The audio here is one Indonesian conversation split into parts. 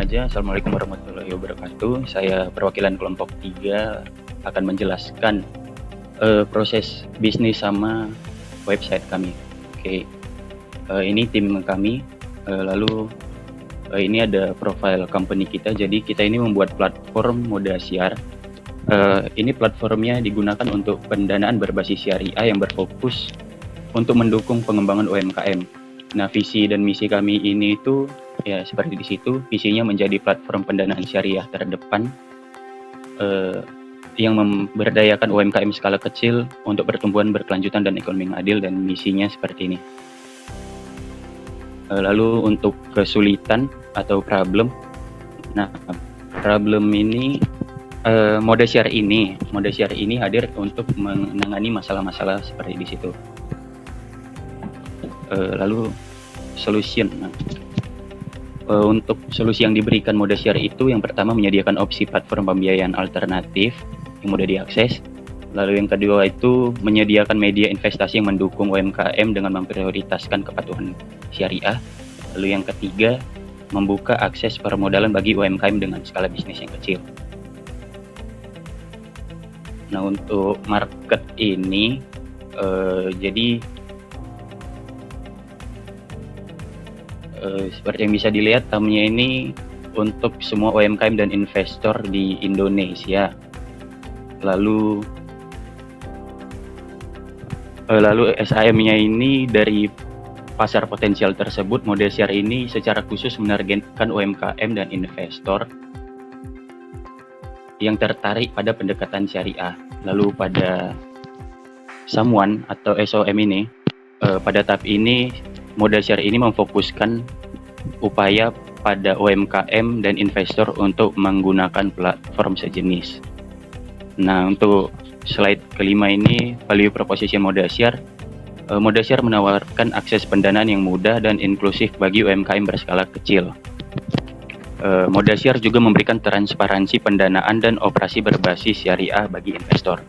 aja. Assalamualaikum warahmatullahi wabarakatuh. Saya perwakilan kelompok 3 akan menjelaskan proses bisnis sama website kami. Oke, ini tim kami. Lalu ini ada profile company kita. Jadi kita ini membuat platform Modasiar. Ini platformnya digunakan untuk pendanaan berbasis syariah yang berfokus untuk mendukung pengembangan UMKM. Nah, visi dan misi kami ini itu ya seperti di situ. Visinya menjadi platform pendanaan syariah terdepan yang memberdayakan UMKM skala kecil untuk pertumbuhan berkelanjutan dan ekonomi yang adil, dan misinya seperti ini. Lalu untuk kesulitan atau problem, nah problem ini Modasiar ini hadir untuk menangani masalah-masalah seperti di situ. Lalu solution. Untuk solusi yang diberikan Modasiar itu yang pertama menyediakan opsi platform pembiayaan alternatif yang mudah diakses. Lalu yang kedua itu menyediakan media investasi yang mendukung UMKM dengan memprioritaskan kepatuhan syariah. Lalu yang ketiga membuka akses permodalan bagi UMKM dengan skala bisnis yang kecil. Nah, untuk market ini jadi seperti yang bisa dilihat, tamnya ini untuk semua UMKM dan investor di Indonesia. Lalu SAM-nya ini dari pasar potensial tersebut, Modasiar ini secara khusus menargetkan UMKM dan investor yang tertarik pada pendekatan syariah. Lalu pada SAM1 atau SOM ini, pada tahap ini Modasiar ini memfokuskan upaya pada UMKM dan investor untuk menggunakan platform sejenis. Nah, untuk slide kelima ini, value proposition Modasiar. Modasiar menawarkan akses pendanaan yang mudah dan inklusif bagi UMKM berskala kecil. Modasiar juga memberikan transparansi pendanaan dan operasi berbasis syariah bagi investor.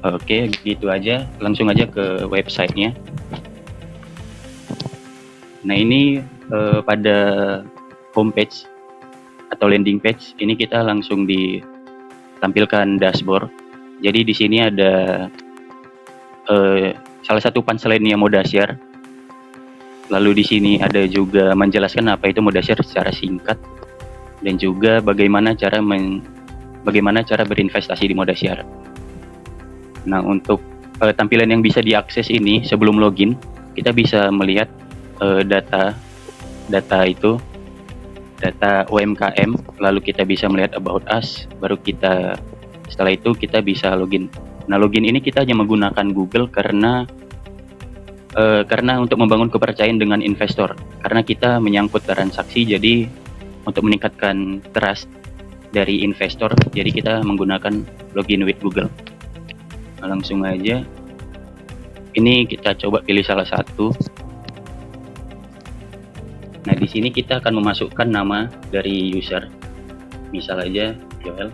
Oke, gitu aja. Langsung aja ke websitenya. Nah, ini pada homepage atau landing page ini kita langsung ditampilkan dashboard. Jadi di sini ada salah satu punchline-nya Modasiar. Lalu di sini ada juga menjelaskan apa itu Modasiar secara singkat, dan juga bagaimana cara berinvestasi di Modasiar. Nah, untuk tampilan yang bisa diakses ini sebelum login, kita bisa melihat data UMKM, lalu kita bisa melihat about us, setelah itu kita bisa login. Nah, login ini kita hanya menggunakan Google karena untuk membangun kepercayaan dengan investor, karena kita menyangkut transaksi. Jadi untuk meningkatkan trust dari investor, jadi kita menggunakan login with Google. Nah, langsung aja ini kita coba pilih salah satu. Nah, di sini kita akan memasukkan nama dari user, misal aja Joel,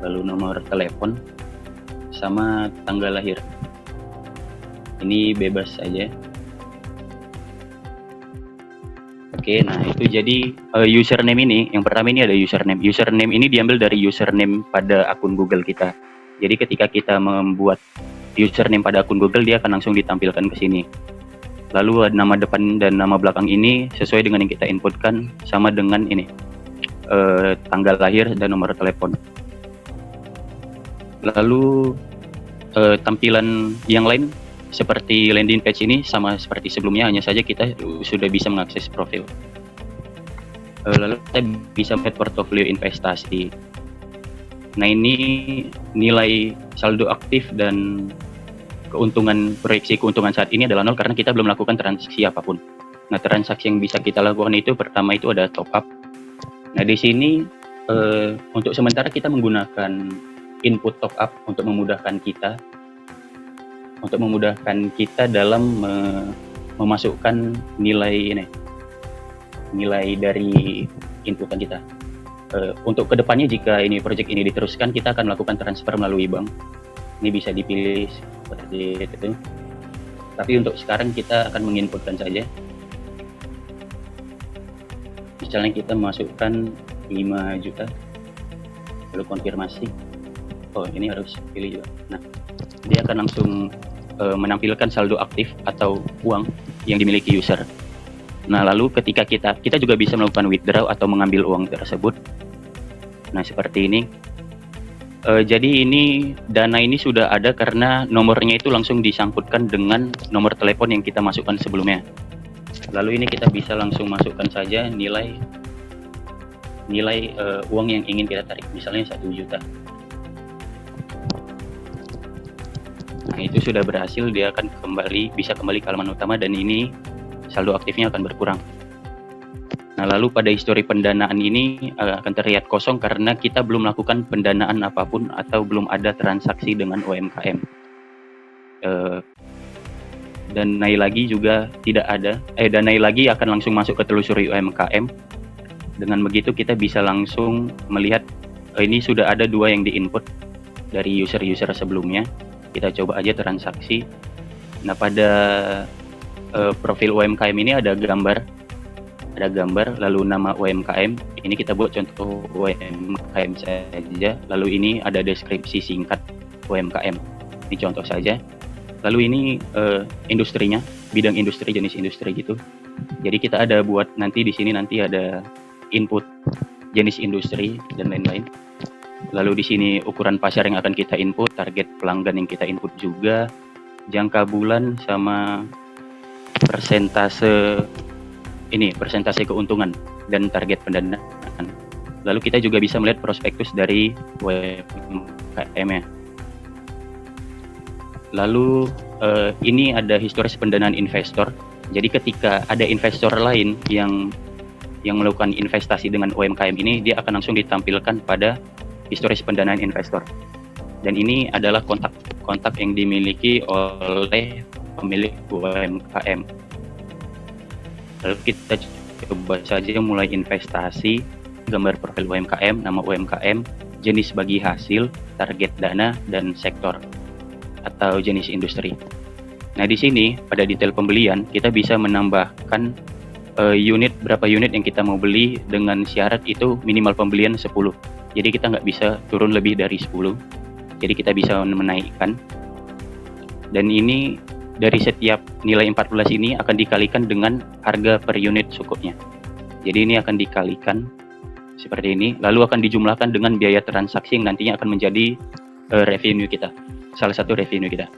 lalu nomor telepon sama tanggal lahir. Ini bebas saja. Oke, nah itu jadi username ini. Yang pertama ini ada username. Username ini diambil dari username pada akun Google kita. Jadi ketika kita membuat username pada akun Google, dia akan langsung ditampilkan ke sini. Lalu ada nama depan dan nama belakang ini sesuai dengan yang kita inputkan, sama dengan ini tanggal lahir dan nomor telepon. Lalu tampilan yang lain seperti landing page ini sama seperti sebelumnya, hanya saja kita sudah bisa mengakses profil. Lalu kita bisa melihat portofolio investasi. Nah, ini nilai saldo aktif dan proyeksi keuntungan saat ini adalah 0 karena kita belum melakukan transaksi apapun. Nah, transaksi yang bisa kita lakukan itu pertama itu ada top up. Nah, di sini untuk sementara kita menggunakan input top up untuk memudahkan kita dalam memasukkan nilai dari inputan kita. Untuk kedepannya, jika project ini diteruskan, kita akan melakukan transfer melalui bank. Ini bisa dipilih seperti itu. Tapi untuk sekarang kita akan menginputkan saja. Misalnya kita masukkan 5 juta, lalu konfirmasi. Oh, ini harus pilih juga. Nah, dia akan langsung menampilkan saldo aktif atau uang yang dimiliki user. Nah, lalu ketika kita juga bisa melakukan withdraw atau mengambil uang tersebut. Nah, seperti ini. Jadi ini dana ini sudah ada karena nomornya itu langsung disangkutkan dengan nomor telepon yang kita masukkan sebelumnya. Lalu ini kita bisa langsung masukkan saja nilai uang yang ingin kita tarik, misalnya 1 juta. Nah, itu sudah berhasil, dia akan bisa kembali ke halaman utama dan ini saldo aktifnya akan berkurang. Nah, lalu pada histori pendanaan ini akan terlihat kosong karena kita belum melakukan pendanaan apapun atau belum ada transaksi dengan UMKM. Danai lagi juga tidak ada. Danai lagi akan langsung masuk ke telusuri UMKM. Dengan begitu kita bisa langsung melihat ini sudah ada 2 yang diinput dari user-user sebelumnya. Kita coba aja transaksi. Nah, pada profil UMKM ini ada gambar, lalu nama UMKM. Ini kita buat contoh UMKM saja. Lalu ini ada deskripsi singkat UMKM. Ini contoh saja. Lalu ini industrinya, bidang industri, jenis industri gitu. Jadi kita ada buat nanti di sini nanti ada input jenis industri dan lain-lain. Lalu di sini ukuran pasar yang akan kita input, target pelanggan yang kita input juga, jangka bulan sama persentase keuntungan dan target pendanaan. Lalu kita juga bisa melihat prospektus dari UMKM-nya. Lalu ini ada historis pendanaan investor. Jadi ketika ada investor lain yang melakukan investasi dengan UMKM ini, dia akan langsung ditampilkan pada historis pendanaan investor. Dan ini adalah kontak yang dimiliki oleh pemilik UMKM. Lalu kita coba saja mulai investasi, gambar profil UMKM, nama UMKM, jenis bagi hasil, target dana, dan sektor atau jenis industri. Nah, di sini pada detail pembelian kita bisa menambahkan berapa unit yang kita mau beli dengan syarat itu minimal pembelian 10. Jadi kita nggak bisa turun lebih dari 10. Jadi kita bisa menaikkan. Dan ini dari setiap nilai 14 ini akan dikalikan dengan harga per unit sukupnya. Jadi ini akan dikalikan seperti ini, lalu akan dijumlahkan dengan biaya transaksi yang nantinya akan menjadi revenue kita, salah satu revenue kita.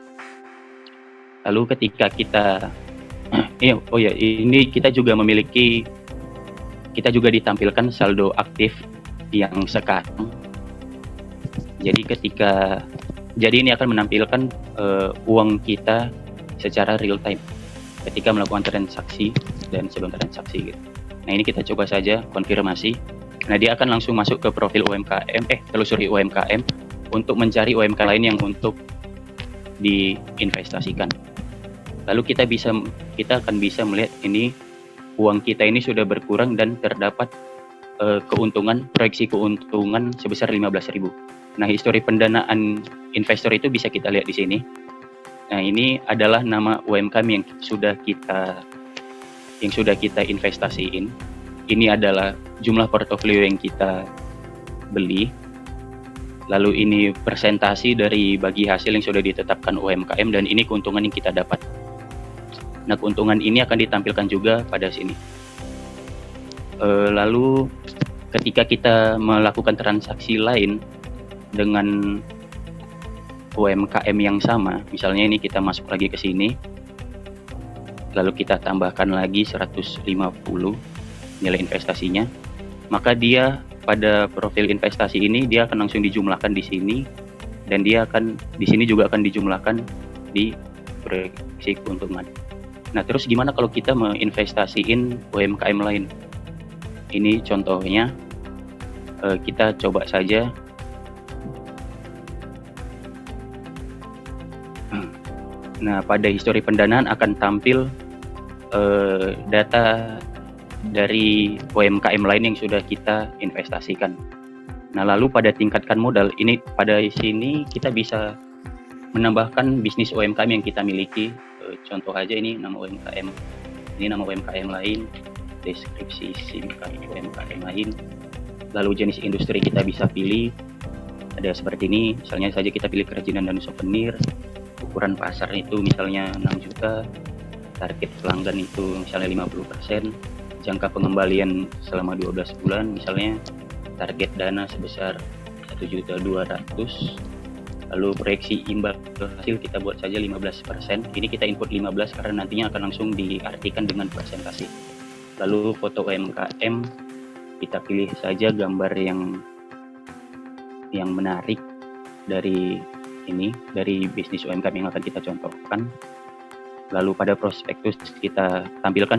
Lalu ketika kita ini kita juga ditampilkan saldo aktif yang sekarang. Jadi ini akan menampilkan uang kita secara real time ketika melakukan transaksi dan sebelum transaksi gitu. Nah, ini kita coba saja konfirmasi. Nah, dia akan langsung masuk ke profil telusuri UMKM untuk mencari UMKM lain yang untuk diinvestasikan. Lalu kita akan bisa melihat ini uang kita ini sudah berkurang dan terdapat proyeksi keuntungan sebesar 15.000. Nah, histori pendanaan investor itu bisa kita lihat di sini. Nah, ini adalah nama UMKM yang sudah kita investasiin. Ini adalah jumlah portofolio yang kita beli. Lalu ini persentasi dari bagi hasil yang sudah ditetapkan UMKM dan ini keuntungan yang kita dapat. Nah, keuntungan ini akan ditampilkan juga pada sini. Lalu ketika kita melakukan transaksi lain dengan UMKM yang sama, misalnya ini kita masuk lagi ke sini, lalu kita tambahkan lagi 150 nilai investasinya, maka dia pada profil investasi ini dia akan langsung dijumlahkan di sini dan dia akan di sini juga akan dijumlahkan di proyeksi keuntungan. Nah, terus gimana kalau kita menginvestasiin UMKM lain? Ini contohnya, kita coba saja. Nah, pada histori pendanaan akan tampil data dari UMKM lain yang sudah kita investasikan. Nah, lalu pada tingkatkan modal, ini pada sini kita bisa menambahkan bisnis UMKM yang kita miliki contoh aja ini nama UMKM. Ini nama UMKM lain, deskripsi singkat UMKM lain. Lalu jenis industri kita bisa pilih. Ada seperti ini, misalnya saja kita pilih kerajinan dan souvenir. Ukuran pasar itu misalnya 6 juta. Target pelanggan itu misalnya 50%. Jangka pengembalian selama 12 bulan, misalnya target dana sebesar 1.200.000. Lalu proyeksi imbal hasil kita buat saja 15%. Ini kita input 15 karena nantinya akan langsung diartikan dengan presentasi. Lalu foto UMKM, kita pilih saja gambar yang menarik dari bisnis UMKM yang akan kita contohkan. Lalu pada prospektus kita tampilkan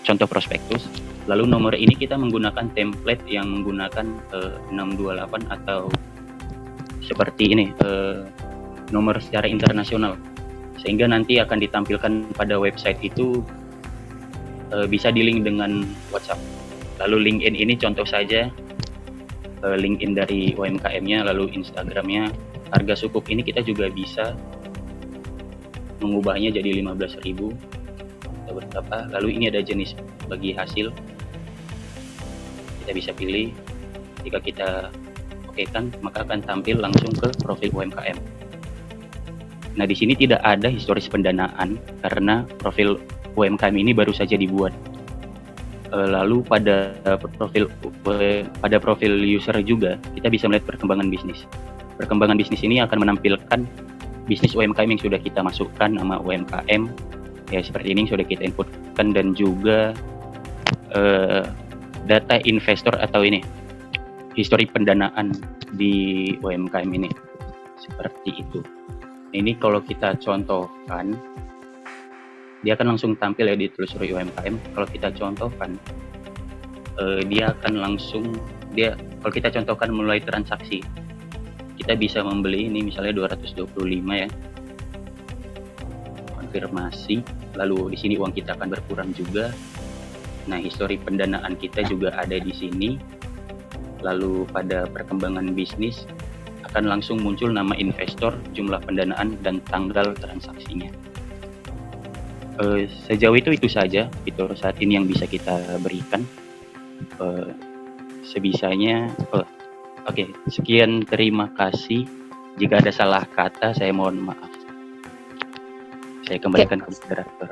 contoh prospektus. Lalu nomor ini kita menggunakan template yang menggunakan 628 atau seperti ini, nomor secara internasional, sehingga nanti akan ditampilkan pada website itu bisa di-link dengan WhatsApp. Lalu LinkedIn ini contoh saja, LinkedIn dari UMKM-nya, lalu Instagram-nya. Harga sukuk ini kita juga bisa mengubahnya jadi 15.000 atau berapa. Lalu ini ada jenis bagi hasil, kita bisa pilih. Jika kita okekan, maka akan tampil langsung ke profil UMKM. Nah, di sini tidak ada historis pendanaan karena profil UMKM ini baru saja dibuat. Lalu pada profil user juga kita bisa melihat perkembangan bisnis. Perkembangan bisnis ini akan menampilkan bisnis UMKM yang sudah kita masukkan, nama UMKM ya seperti ini sudah kita inputkan, dan juga data investor atau ini histori pendanaan di UMKM ini seperti itu. Ini kalau kita contohkan, dia akan langsung tampil ya di telusuri UMKM. Kalau kita contohkan, dia akan langsung kalau kita contohkan mulai transaksi, kita bisa membeli ini misalnya 225 ya, konfirmasi. Lalu di sini uang kita akan berkurang juga. Nah, histori pendanaan kita juga ada di sini. Lalu pada perkembangan bisnis akan langsung muncul nama investor, jumlah pendanaan, dan tanggal transaksinya. Sejauh itu saja fitur saat ini yang bisa kita berikan. Sebisanya. Oke, sekian, terima kasih. Jika ada salah kata, saya mohon maaf. Saya kembalikan ke moderator.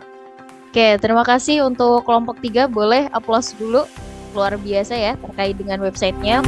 Oke, terima kasih untuk kelompok 3. Boleh aplaus dulu, luar biasa ya terkait dengan websitenya.